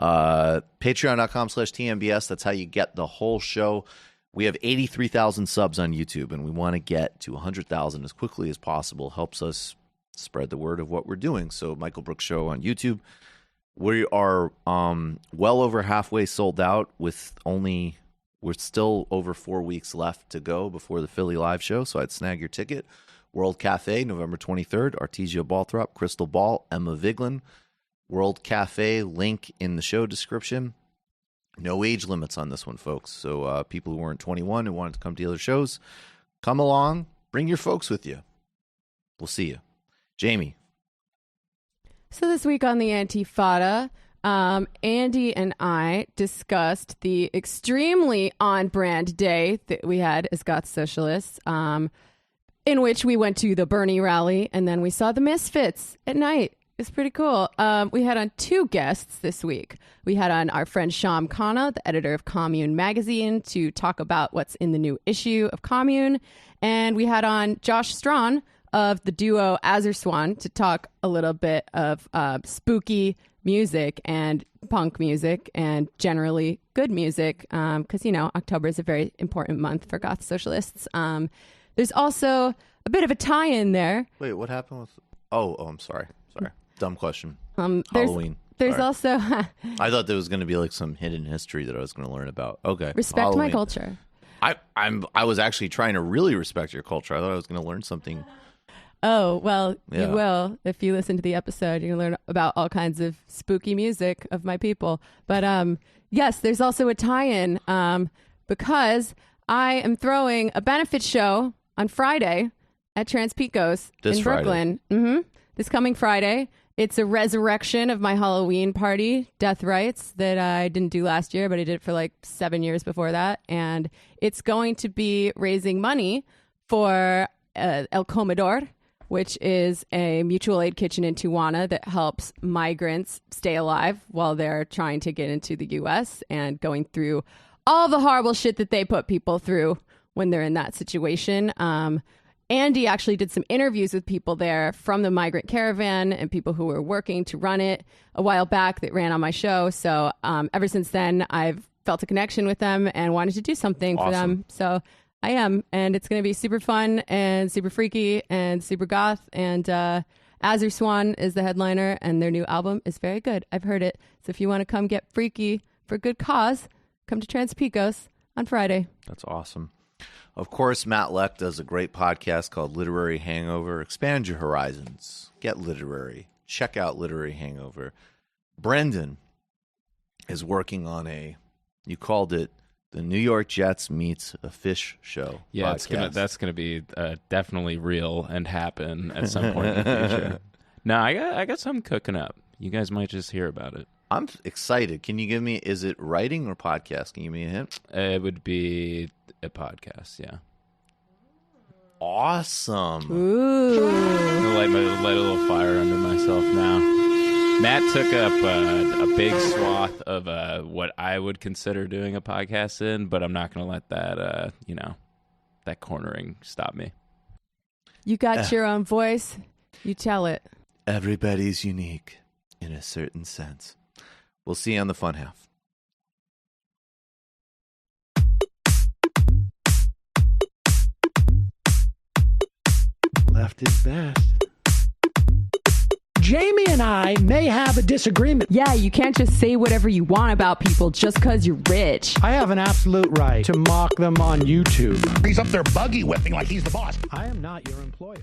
Patreon.com/TMBS. That's how you get the whole show. We have 83,000 subs on YouTube, and we want to get to 100,000 as quickly as possible. Helps us spread the word of what we're doing. So Michael Brooks Show on YouTube. We are well over halfway sold out we're still over 4 weeks left to go before the Philly live show. So I'd snag your ticket. World Cafe, November 23rd. Artesia Balthrop, Crystal Ball, Emma Vigeland. World Cafe, link in the show description. No age limits on this one, folks. So people who weren't 21 who wanted to come to the other shows, come along. Bring your folks with you. We'll see you. Jamie. So this week on the Antifada, Andy and I discussed the extremely on-brand day that we had as Goth Socialists, in which we went to the Bernie rally, and then we saw the Misfits at night. It's pretty cool. We had on two guests this week. We had on our friend Sham Khanna, the editor of Commune magazine, to talk about what's in the new issue of Commune. And we had on Josh Strawn of the duo Azerswan to talk a little bit of spooky music and punk music and generally good music, because, October is a very important month for Goth Socialists. There's also a bit of a tie-in there. Wait, what happened with... Oh, I'm sorry. Dumb question. Halloween. There's also... I thought there was going to be like some hidden history that I was going to learn about. Okay. Respect Halloween. my culture. I was actually trying to really respect your culture. I thought I was going to learn something. Oh, well, You will. If you listen to the episode, you'll learn about all kinds of spooky music of my people. But yes, there's also a tie-in because I am throwing a benefit show on Friday at Trans Pecos in Brooklyn. This coming Friday. It's a resurrection of my Halloween party, Death Rites, that I didn't do last year, but I did it for like 7 years before that. And it's going to be raising money for El Comedor, which is a mutual aid kitchen in Tijuana that helps migrants stay alive while they're trying to get into the U.S. and going through all the horrible shit that they put people through when they're in that situation. Andy actually did some interviews with people there from the migrant caravan and people who were working to run it a while back that ran on my show. So ever since then, I've felt a connection with them and wanted to do something for them. So I am. And it's going to be super fun and super freaky and super goth. And Azerswan is the headliner and their new album is very good. I've heard it. So if you want to come get freaky for a good cause, come to Trans Pecos on Friday. That's awesome. Of course, Matt Leck does a great podcast called Literary Hangover. Expand your horizons. Get literary. Check out Literary Hangover. Brendan is working on you called it the New York Jets meets a fish show. Yeah, that's gonna be definitely real and happen at some point in the future. No, I got something cooking up. You guys might just hear about it. I'm excited. Can you give me, is it writing or podcast? Can you give me a hint? It would be a podcast, yeah. Awesome. Ooh. Light a little fire under myself now. Matt took up a big swath of what I would consider doing a podcast in, but I'm not going to let that, that cornering stop me. You got your own voice. You tell it. Everybody's unique in a certain sense. We'll see you on the fun half. Left is best. Jamie and I may have a disagreement. Yeah, you can't just say whatever you want about people just because you're rich. I have an absolute right to mock them on YouTube. He's up there buggy whipping like he's the boss. I am not your employer.